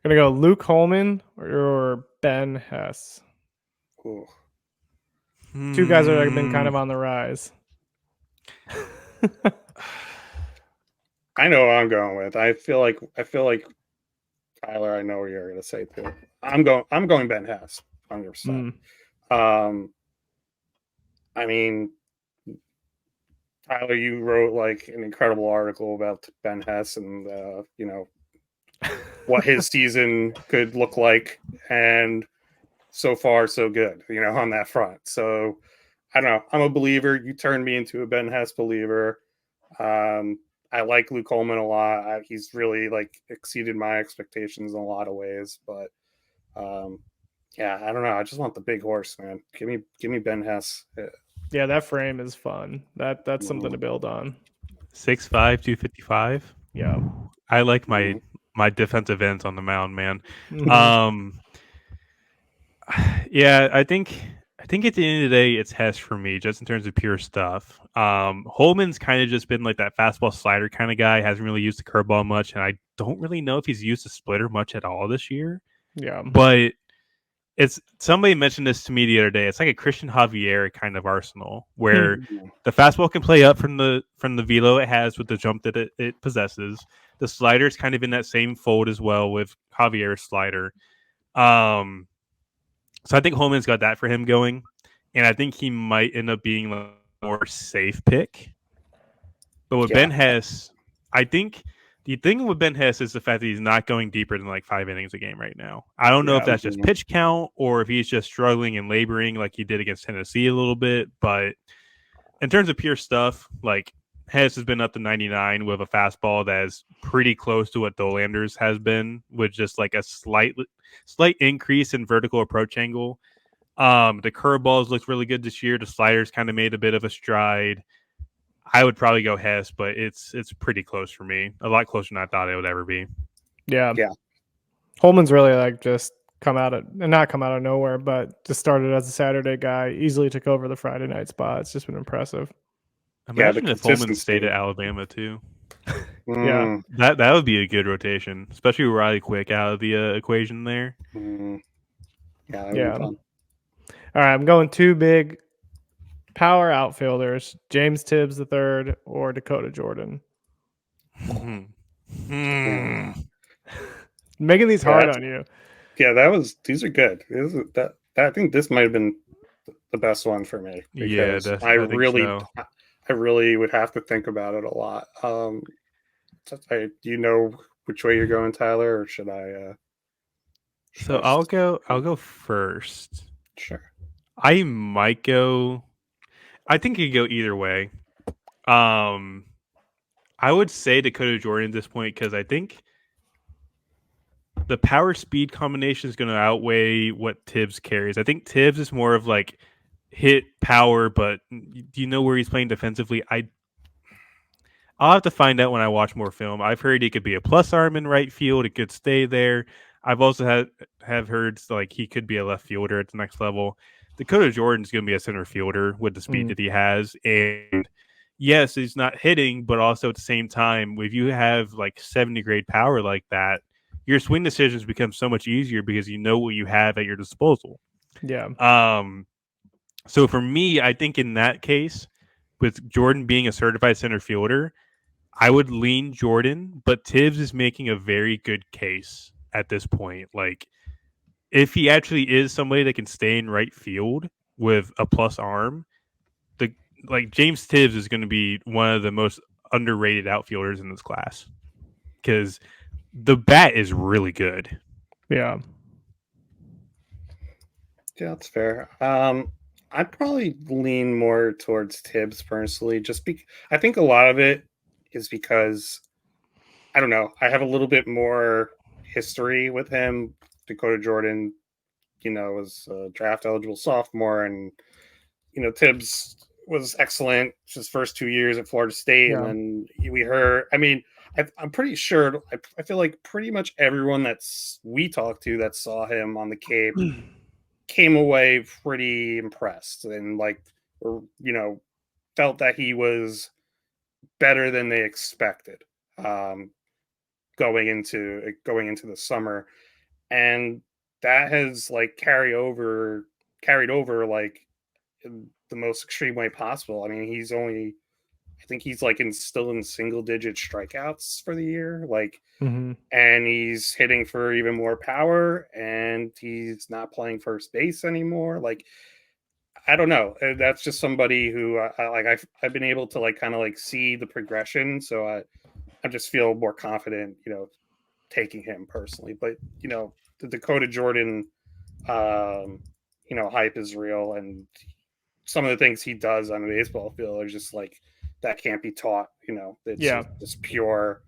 Speaker 2: go Luke Holman or Ben Hess.
Speaker 4: Ooh.
Speaker 2: 2 guys that have been kind of on the rise.
Speaker 4: I know what I'm going with. I feel like Tyler, I know what you're gonna say too. I'm going Ben Hess, 100%. I mean, Tyler, you wrote like an incredible article about Ben Hess and what his season could look like, and so far so good, on that front. So I don't know. I'm a believer. You turned me into a Ben Hess believer. I like Luke Coleman a lot. He's really like exceeded my expectations in a lot of ways, but yeah, I don't know. I just want the big horse, man. Give me Ben Hess.
Speaker 2: Yeah, that frame is fun. That's something to build on.
Speaker 3: 6'5", 255.
Speaker 2: Yeah.
Speaker 3: I like my defensive ends on the mound, man. Yeah, I think at the end of the day, it's Hess for me, just in terms of pure stuff. Holman's kind of just been like that fastball slider kind of guy. Hasn't really used the curveball much, and I don't really know if he's used the splitter much at all this year.
Speaker 2: Yeah,
Speaker 3: but it's somebody mentioned this to me the other day. It's like a Christian Javier kind of arsenal where the fastball can play up from the velo it has with the jump that it possesses. The slider is kind of in that same fold as well with Javier's slider. So I think Holman's got that for him going, and I think he might end up being a more safe pick. But with Ben Hess, I think the thing with Ben Hess is the fact that he's not going deeper than like 5 innings a game right now. I don't know if that's just pitch count or if he's just struggling and laboring like he did against Tennessee a little bit. But in terms of pure stuff, like Hess has been up to 99 with a fastball that is pretty close to what Dolander's has been, with just like a slight increase in vertical approach angle. The curveballs looked really good this year. The sliders kind of made a bit of a stride. I would probably go Hess, but it's pretty close for me. A lot closer than I thought it would ever be.
Speaker 2: Yeah. Holman's really like just not come out of nowhere, but just started as a Saturday guy, easily took over the Friday night spot. It's just been impressive.
Speaker 3: Imagine if Holman stayed at Alabama too.
Speaker 2: Yeah,
Speaker 3: that would be a good rotation, especially with Riley Quick out of the equation there.
Speaker 4: Yeah, that would be fun.
Speaker 2: All right, I'm going 2 big power outfielders: James Tibbs III or Dakota Jordan. Making these hard on you.
Speaker 4: Yeah, these are good. I think this might have been the best one for me. Because I really would have to think about it a lot. Do you know which way you're going, Tyler, or should I?
Speaker 3: So I'll go first.
Speaker 4: Sure.
Speaker 3: I might go. I think you could go either way. I would say Dakota Jordan at this point because I think the power speed combination is going to outweigh what Tibbs carries. I think Tibbs is more of like hit power, but do you know where he's playing defensively? I'll have to find out when I watch more film. I've heard he could be a plus arm in right field. It could stay there. I've also have heard like he could be a left fielder at the next level. Dakota Jordan's going to be a center fielder with the speed that he has. And yes, he's not hitting, but also at the same time, if you have like 70 grade power like that, your swing decisions become so much easier because you know what you have at your disposal.
Speaker 2: Yeah.
Speaker 3: So for me, I think in that case, with Jordan being a certified center fielder, I would lean Jordan, but Tibbs is making a very good case at this point. Like, if he actually is somebody that can stay in right field with a plus arm, James Tibbs is going to be one of the most underrated outfielders in this class because the bat is really good.
Speaker 2: Yeah.
Speaker 4: Yeah, that's fair. I'd probably lean more towards Tibbs personally. I think a lot of it is because I don't know. I have a little bit more history with him. Dakota Jordan, was a draft eligible sophomore, and Tibbs was excellent his first 2 years at Florida State, and
Speaker 2: Yeah.
Speaker 4: then we heard. I mean, I'm pretty sure. I feel like pretty much everyone we talked to that saw him on the Cape came away pretty impressed and or felt that he was better than they expected um, going into the summer, and that has carried over in the most extreme way possible. I mean, I think he's still in single digit strikeouts for the year,
Speaker 2: Hmm.
Speaker 4: and he's hitting for even more power, and he's not playing first base anymore. I don't know. That's just somebody who I've been able to kind of see the progression, so I just feel more confident, taking him personally. But the Dakota Jordan, hype is real, and some of the things he does on the baseball field are just that can't be taught. It's
Speaker 2: Yeah.
Speaker 4: just pure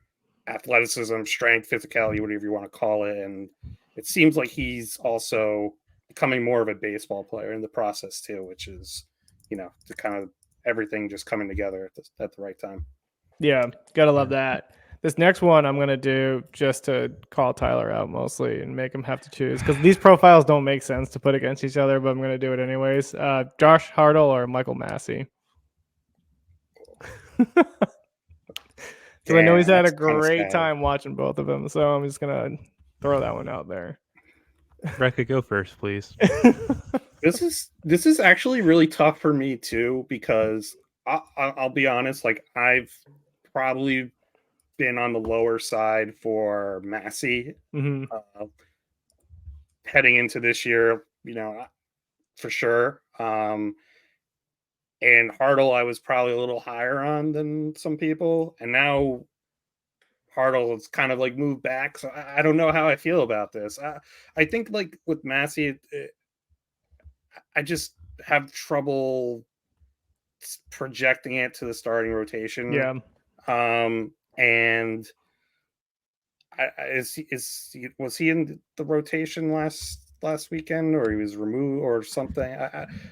Speaker 4: athleticism, strength, physicality, whatever you want to call it. And it seems like he's also becoming more of a baseball player in the process too, which is, the kind of everything just coming together at the right time.
Speaker 2: Yeah. Gotta love that. This next one I'm gonna do just to call Tyler out mostly and make him have to choose because these profiles don't make sense to put against each other, but I'm gonna do it anyways. Josh Hartle or Michael Massey. Because I know he's
Speaker 4: Damn,
Speaker 2: had a
Speaker 4: that's kind of
Speaker 2: great
Speaker 4: sad.
Speaker 2: time watching both of them, so I'm just gonna throw that one out there.
Speaker 3: Recca, go first, please.
Speaker 4: This is actually really tough for me too because I'll be honest, I've probably been on the lower side for Massey
Speaker 2: Hmm.
Speaker 4: uh, heading into this year, for sure. And Hartle, I was probably a little higher on than some people, and now Hartle has kind of moved back. So I don't know how I feel about this. I think with Massey, I just have trouble projecting it to the starting rotation.
Speaker 2: Yeah.
Speaker 4: And was he in the rotation last weekend, or he was removed or something?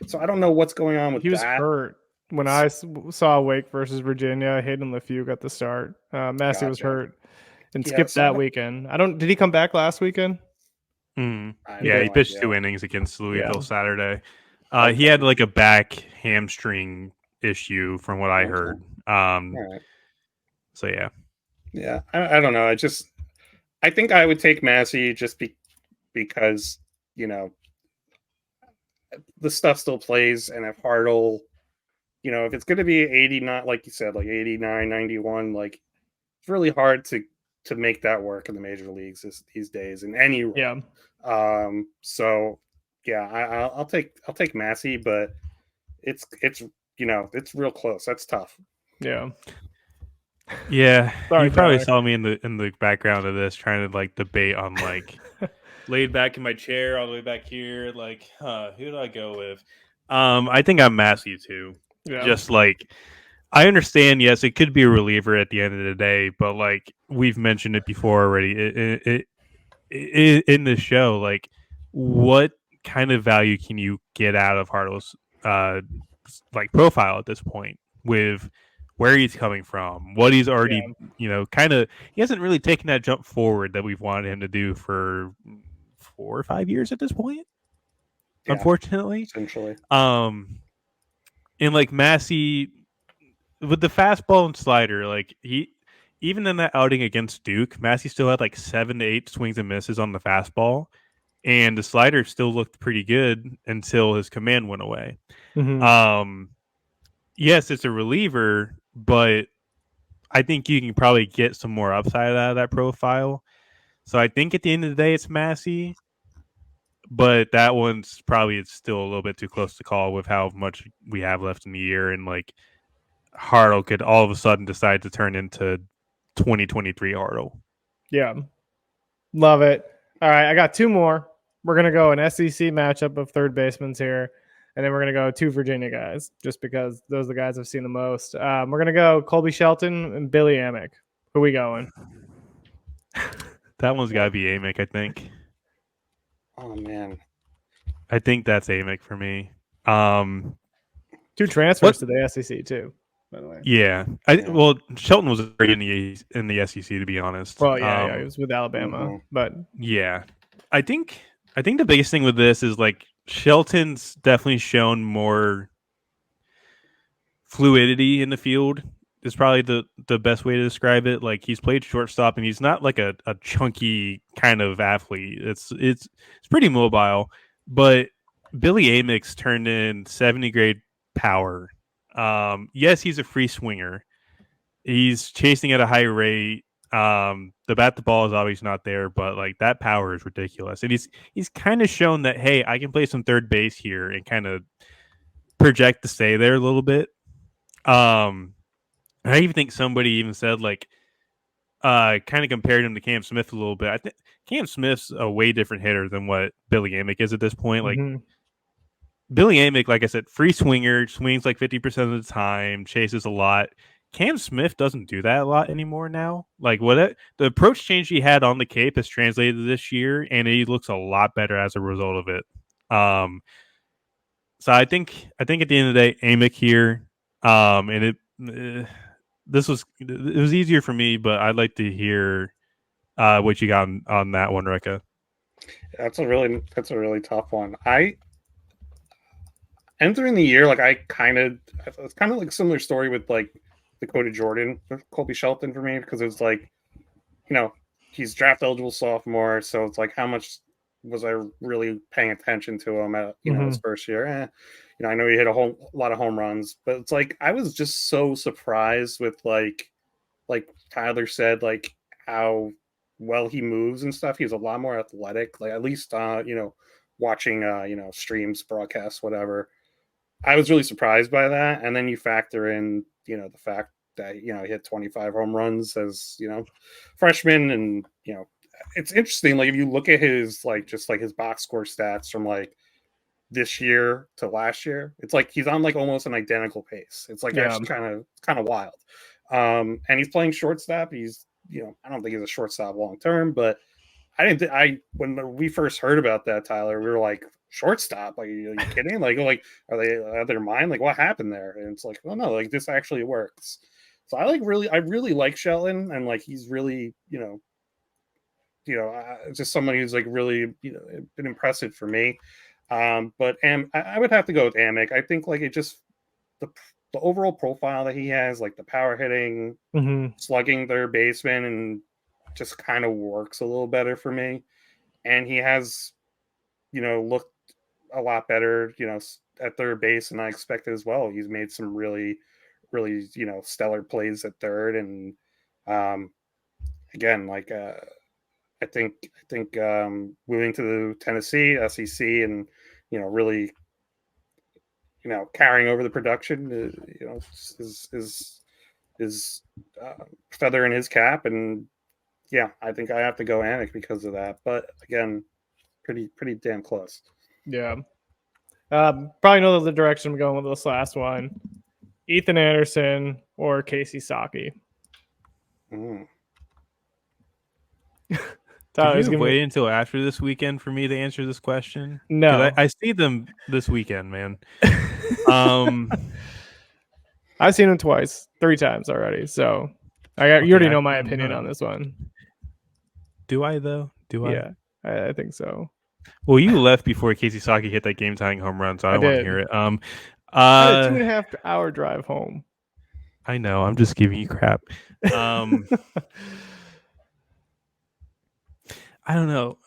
Speaker 4: So I don't know what's going on with
Speaker 2: He was
Speaker 4: that.
Speaker 2: hurt when I saw Wake versus Virginia. Hayden LeFew got the start. Massey was
Speaker 4: Gotcha.
Speaker 2: hurt and
Speaker 4: Yeah,
Speaker 2: skipped
Speaker 4: so
Speaker 2: that weekend. I don't. Did he come back last weekend?
Speaker 4: I have
Speaker 2: He
Speaker 3: Yeah,
Speaker 2: did.
Speaker 3: he
Speaker 4: no
Speaker 3: pitched
Speaker 4: idea.
Speaker 3: 2 innings against
Speaker 2: Yeah.
Speaker 3: Louisville Saturday. He
Speaker 4: Okay.
Speaker 3: had like a back hamstring issue, from what I
Speaker 4: Okay.
Speaker 3: heard.
Speaker 4: All right.
Speaker 3: So yeah,
Speaker 4: Yeah, I don't know. I think I would take Massey just because you know the stuff still plays, and if Hartle, if it's going to be 89, like you said, 89, 91, it's really hard to make that work in the major leagues these days in any role.
Speaker 2: Yeah.
Speaker 4: So yeah, I'll take Massey, but it's real close. That's tough.
Speaker 2: Yeah.
Speaker 3: yeah.
Speaker 2: Sorry,
Speaker 3: You probably
Speaker 2: Tyler.
Speaker 3: saw me in the background of this, trying to debate on laid back in my chair all the way back here. Who do I go with? I think I'm Massey too.
Speaker 2: Yeah.
Speaker 3: Just I understand. Yes, it could be a reliever at the end of the day, but we've mentioned it before already. In the show, what kind of value can you get out of Hartle's uh profile at this point, with where he's coming from, what he's already,
Speaker 2: Yeah.
Speaker 3: kind of, he hasn't really taken that jump forward that we've wanted him to do for 4 or 5 years at this point,
Speaker 4: Yeah,
Speaker 3: unfortunately.
Speaker 4: essentially.
Speaker 3: um and Massey, with the fastball and slider, he, even in that outing against Duke, Massey still had 7 to 8 swings and misses on the fastball, and the slider still looked pretty good until his command went away.
Speaker 2: Hmm.
Speaker 3: Yes, it's a reliever, but I think you can probably get some more upside out of that profile. So I think at the end of the day, it's Massey, but that one's probably, it's still a little bit too close to call with how much we have left in the year, and Hartle could all of a sudden decide to turn into 2023 Hartle.
Speaker 2: Yeah. Love it. All right, I got two more. We're gonna go an SEC matchup of third basemen here, and then we're gonna go two Virginia guys, just because those are the guys I've seen the most. We're gonna go Colby Shelton and Billy Amick. Who we going?
Speaker 3: That one's got to be Amick, I think.
Speaker 4: Oh man,
Speaker 3: I think that's Amick for me.
Speaker 2: Two transfers to the SEC too, by the way.
Speaker 3: Yeah. Well, Shelton was great in the SEC, to be honest.
Speaker 2: Well, yeah, he was with Alabama, but
Speaker 3: yeah, I think the biggest thing with this is like Shelton's definitely shown more fluidity in the field. Is probably the best way to describe it. Like he's played shortstop and he's not like a chunky kind of athlete. It's pretty mobile, but Billy Amick's turned in 70 grade power. Yes, he's a free swinger. He's chasing at a high rate. The bat the ball is obviously not there, but like that power is ridiculous. And he's kind of shown that, hey, I can play some third base here and kind of project to stay there a little bit. I even think somebody even said like kind of compared him to Cam Smith a little bit. I think Cam Smith's a way different hitter than what Billy Amick is at this point. Like Billy Amick, like I said, free swinger, swings like 50% of the time, chases a lot. Cam Smith doesn't do that a lot anymore now. Like the approach change he had on the Cape has translated this year, and he looks a lot better as a result of it. So I think at the end of the day, Amick here, and it was easier for me, but I'd like to hear what you got on that one, Recca.
Speaker 4: That's a really tough one. Entering the year, like it's kind of like a similar story with like Dakota Jordan with Colby Shelton for me, because it was like, he's draft eligible sophomore, so it's like how much was I really paying attention to him at his first year? I know he hit a lot of home runs, but it's like I was just so surprised with like Tyler said, like how well he moves and stuff. He's a lot more athletic, like at least watching streams, broadcasts, whatever. I was really surprised by that. And then you factor in the fact that he hit 25 home runs as freshman, and it's interesting, like if you look at his his box score stats from like this year to last year, it's like he's on like almost an identical pace. It's like actually kind of wild. And he's playing shortstop. He's I don't think he's a shortstop long term, but when we first heard about that, Tyler, we were like, shortstop? Like, are you kidding? Like are they out of their mind? Like, what happened there? And it's like, oh no, like this actually works. So I really like Shelton, and like he's really just somebody who's like really been impressive for me. But I would have to go with Amick. I think like it just the overall profile that he has, like the power hitting, slugging third baseman, and just kind of works a little better for me. And he has, looked a lot better, at third base than I expected as well. He's made some really, really, stellar plays at third. And again, like I think moving to the Tennessee SEC and really carrying over the production is feather in his cap. And yeah, I think I have to go Amick because of that. But again, pretty damn close.
Speaker 2: Yeah. Probably know the direction I'm going with this last one. Ethan Anderson or Casey Saki.
Speaker 3: Did you wait until after this weekend for me to answer this question?
Speaker 2: No.
Speaker 3: I see them this weekend, man.
Speaker 2: I've seen him twice, 3 times already. So you already know my opinion on this one.
Speaker 3: Do I though?
Speaker 2: Yeah, I think so.
Speaker 3: Well, you left before Casey Saki hit that game-tying home run, so I don't want to hear it.
Speaker 2: I had a 2.5-hour drive home.
Speaker 3: I know. I'm just giving you crap. I don't know.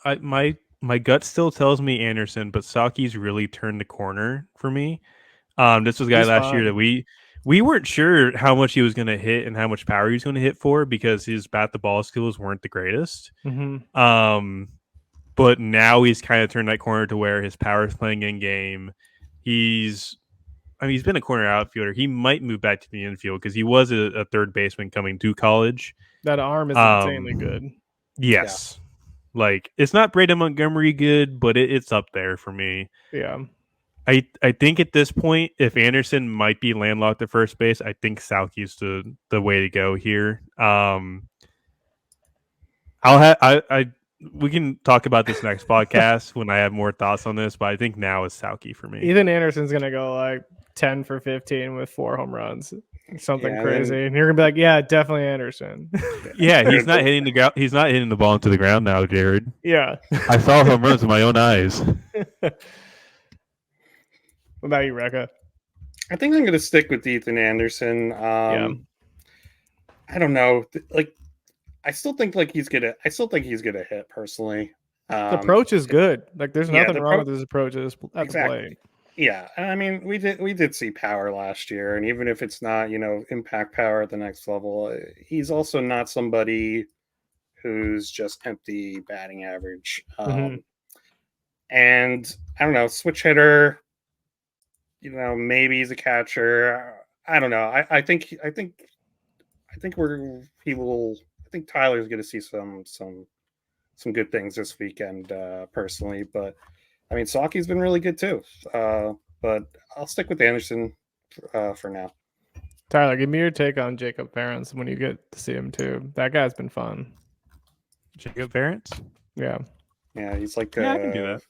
Speaker 3: My gut still tells me Anderson, but Saki's really turned the corner for me. This was a guy last year that we weren't sure how much he was going to hit and how much power he was going to hit for because his bat the ball skills weren't the greatest. But now he's kind of turned that corner to where his power is playing in game. He's been a corner outfielder. He might move back to the infield because he was a third baseman coming to college.
Speaker 2: That arm is insanely good.
Speaker 3: Yes. Like, it's not Braden Montgomery good, but it's up there for me.
Speaker 2: Yeah.
Speaker 3: I think at this point, if Anderson might be landlocked at first base, I think Salke's the way to go here. We can talk about this next podcast when I have more thoughts on this, but I think now is Salke for me.
Speaker 2: Ethan Anderson's gonna go like 10 for 15 with 4 home runs, something crazy, and you're gonna be like, yeah, definitely Anderson.
Speaker 3: Yeah, he's not hitting the ground. He's not hitting the ball into the ground now, Jared.
Speaker 2: Yeah,
Speaker 3: I saw home runs with my own eyes.
Speaker 2: What about you, Recca?
Speaker 4: I think I'm going to stick with Ethan Anderson. I don't know. Like, I still think he's gonna hit personally.
Speaker 2: The approach is good. Like, there's nothing wrong with his approach at the plate.
Speaker 4: Yeah, I mean, we did see power last year, and even if it's not, impact power at the next level, he's also not somebody who's just empty batting average. And I don't know, switch hitter. Maybe he's a catcher. I don't know. I think Tyler's going to see some good things this weekend, personally. But I mean, Saki's been really good too. But I'll stick with Anderson for now.
Speaker 2: Tyler, give me your take on Jacob Ferentz when you get to see him too. That guy's been fun.
Speaker 3: Jacob Ferentz?
Speaker 2: Yeah.
Speaker 4: Yeah, he's like
Speaker 3: I can do that.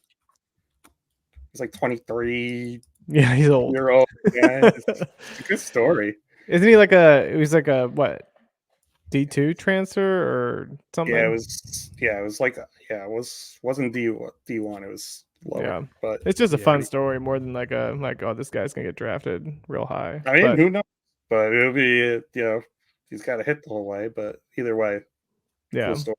Speaker 4: He's like 23.
Speaker 2: Yeah, he's old.
Speaker 4: You're old. Yeah, it's a good story.
Speaker 2: Isn't he like a what? D2 transfer or something?
Speaker 4: Yeah, it wasn't D1, it was lower.
Speaker 2: Yeah.
Speaker 4: But
Speaker 2: it's just a fun story more than oh, this guy's gonna get drafted real high.
Speaker 4: I mean, who knows? But it'll be he's got to hit the whole way, but either way, cool story.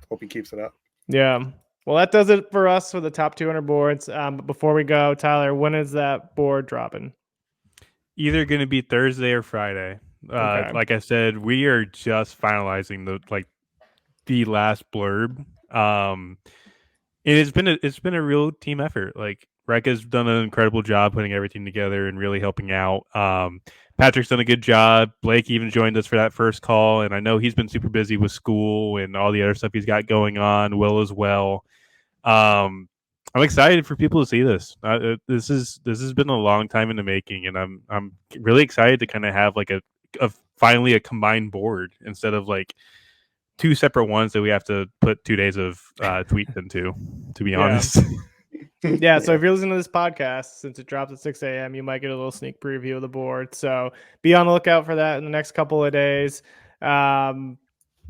Speaker 4: Hope he keeps it up.
Speaker 2: Yeah. Well, that does it for us for the top 200 boards. But before we go, Tyler, when is that board dropping?
Speaker 3: Either going to be Thursday or Friday.
Speaker 2: Okay.
Speaker 3: Like I said, we are just finalizing the last blurb. And it's been a real team effort. Like, Recca's done an incredible job putting everything together and really helping out. Patrick's done a good job. Blake even joined us for that first call, and I know he's been super busy with school and all the other stuff he's got going on. Will as well. I'm excited for people to see this. This has been a long time in the making, and I'm really excited to kind of have like a finally a combined board instead of like two separate ones that we have to put 2 days of tweets into. To be honest.
Speaker 2: Yeah, so if you're listening to this podcast, since it drops at 6 a.m., you might get a little sneak preview of the board. So be on the lookout for that in the next couple of days.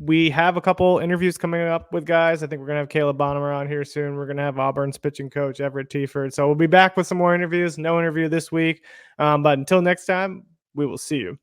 Speaker 2: We have a couple interviews coming up with guys. I think we're going to have Caleb Bonham on here soon. We're going to have Auburn's pitching coach, Everett Tiford. So we'll be back with some more interviews. No interview this week. But until next time, we will see you